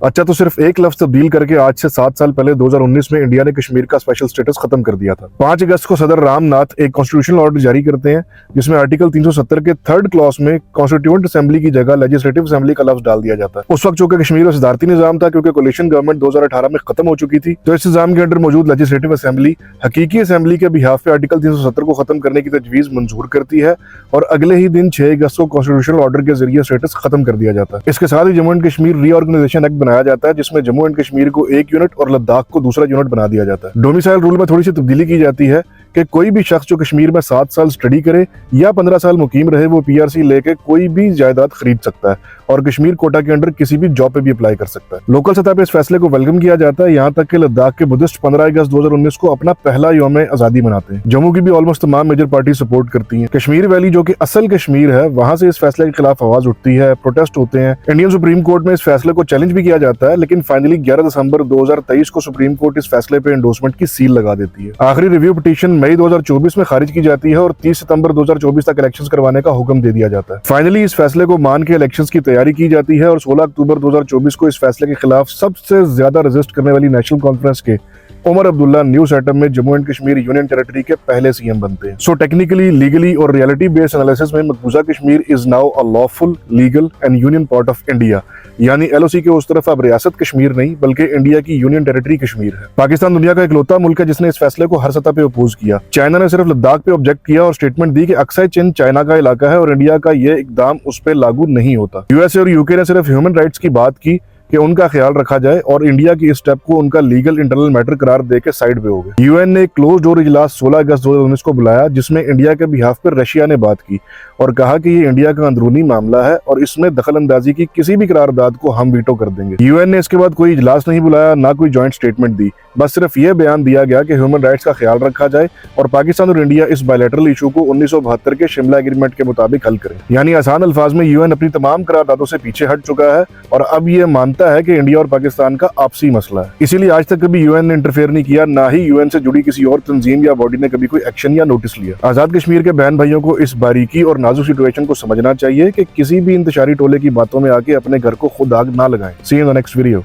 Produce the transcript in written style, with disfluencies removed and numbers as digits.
अच्छा तो सिर्फ एक लफ्ज तब्दील करके आज से 7 साल पहले 2019 में इंडिया ने कश्मीर का स्पेशल स्टेटस खत्म कर दिया था। 5 अगस्त को सदर रामनाथ एक कॉन्स्टिट्यूशनल ऑर्डर जारी करते हैं जिसमें आर्टिकल 370 के 3rd क्लॉज में कॉन्स्टिट्यूएंट असेंबली की जगह लेजिस्लेटिव असेंबली का लफ्ज डाल दिया जाता है। उस वक्त चूंकि कश्मीर में सदारती निजाम था, क्योंकि कोलिशन गवर्नमेंट 2018 में खत्म हो चुकी थी, तो इस निजाम के अंडर मौजूद लेजिस्लेटिव असेंबली हकीकी असेंबली के बिहाफ पे आर्टिकल 370 को खत्म करने की तजवीज मंजूर करती है और अगले ही दिन 6 अगस्त को कॉन्स्टिट्यूशनल ऑर्डर के जरिए स्टेटस खत्म कर दिया जाता है। इसके साथ ही Jammu and Kashmir reorganisation act बनाया जाता है जिसमें जम्मू एंड कश्मीर को एक यूनिट और लद्दाख को दूसरा यूनिट बना दिया जाता है। डोमिसाइल रूल में थोड़ी सी तब्दीली की जाती है कि कोई भी शख्स जो कश्मीर में 7 साल स्टडी करे या 15 साल मुकीम रहे वो पीआरसी लेके कोई भी जायदाद खरीद सकता है और कश्मीर कोटा के अंडर किसी भी जॉब पे भी अप्लाई कर सकता है। लोकल सतह पे इस फैसले को वेलकम किया जाता है, यहाँ तक कि लद्दाख के बुद्धिस्ट 15 अगस्त 2019 को अपना पहला यौम आजादी मनाते हैं। जम्मू की भी ऑलमोस्ट तमाम मेजर पार्टी सपोर्ट करती हैं। कश्मीर वैली जो कि असल कश्मीर है, वहां से इस फैसले के खिलाफ आवाज उठती है, प्रोटेस्ट होते हैं। इंडियन सुप्रीम कोर्ट में इस फैसले को चैलेंज भी किया जाता है, लेकिन फाइनली 11 दिसंबर 2023 को सुप्रीम कोर्ट इस फैसले पे एंडोर्समेंट की सील लगा देती है। आखिरी रिव्यू पिटीशन मई 2024 में खारिज की जाती है और 30 सितंबर 2024 तक इलेक्शंस करवाने का हुक्म दे दिया जाता है। फाइनली इस फैसले को मान के इलेक्शंस की तैयारी की जाती है और 16 अक्टूबर 2024 को इस फैसले के खिलाफ सबसे ज्यादा रेजिस्ट करने वाली नेशनल कॉन्फ्रेंस के उमर अब्दुल्ला न्यू सेटअप में Jammu and Kashmir union territory के पहले सीएम बनते हैं। सो टेक्निकली, लीगली और रियलिटी बेस्ड एनालिसिस में मकबूजा Kashmir is now a lawful, legal and union part of India, यानी एलओसी के उस तरफ अब रियासत कश्मीर नहीं बल्कि इंडिया की यूनियन टेरिटरी कश्मीर है। पाकिस्तान दुनिया का इकलौता मुल्क है जिसने इस फैसले को हर सतह पे अपोज किया। चाइना ने सिर्फ लद्दाख पे ऑब्जेक्ट किया और स्टेटमेंट दी कि अक्सर चीन चाइना का इलाका है और इंडिया का ये इकदाम उस पर लागू नहीं होता। यूएसए और यूके ने सिर्फ ह्यूमन राइट्स की बात की कि उनका ख्याल रखा जाए और इंडिया की इस स्टेप को उनका लीगल इंटरनल मैटर करार देके साइड पे हो गए। यूएन ने क्लोज डोर इजलास 16 अगस्त 2019 को बुलाया जिसमें इंडिया के बिहाफ पर रशिया ने बात की और कहा कि ये इंडिया का अंदरूनी मामला है और इसमें दखल अंदाजी की किसी भी करारदाद को हम वीटो कर देंगे। यूएन ने इसके बाद कोई इजलास नहीं बुलाया, ना कोई ज्वाइंट स्टेटमेंट दी, बस सिर्फ ये बयान दिया गया कि ह्यूमन राइट्स का ख्याल रखा जाए और पाकिस्तान और इंडिया इस बायलैटरल इशू को 1972 के शिमला एग्रीमेंट के मुताबिक हल करें। यानी आसान अल्फाज में यूएन अपनी तमाम करारदादों से पीछे हट चुका है और अब ये मानता है कि इंडिया और पाकिस्तान का आपसी मसला है। इसीलिए आज तक कभी यूएन ने इंटरफेयर नहीं किया, ना ही यूएन से जुड़ी किसी और तंजीम या बॉडी ने कभी कोई एक्शन या नोटिस लिया। आजाद कश्मीर के बहन भाइयों को इस बारीकी और नाजुक सिचुएशन को समझना चाहिए कि किसी भी इंतशारी टोले की बातों में आके अपने घर को खुद आग ना लगाएं। See you in the next video.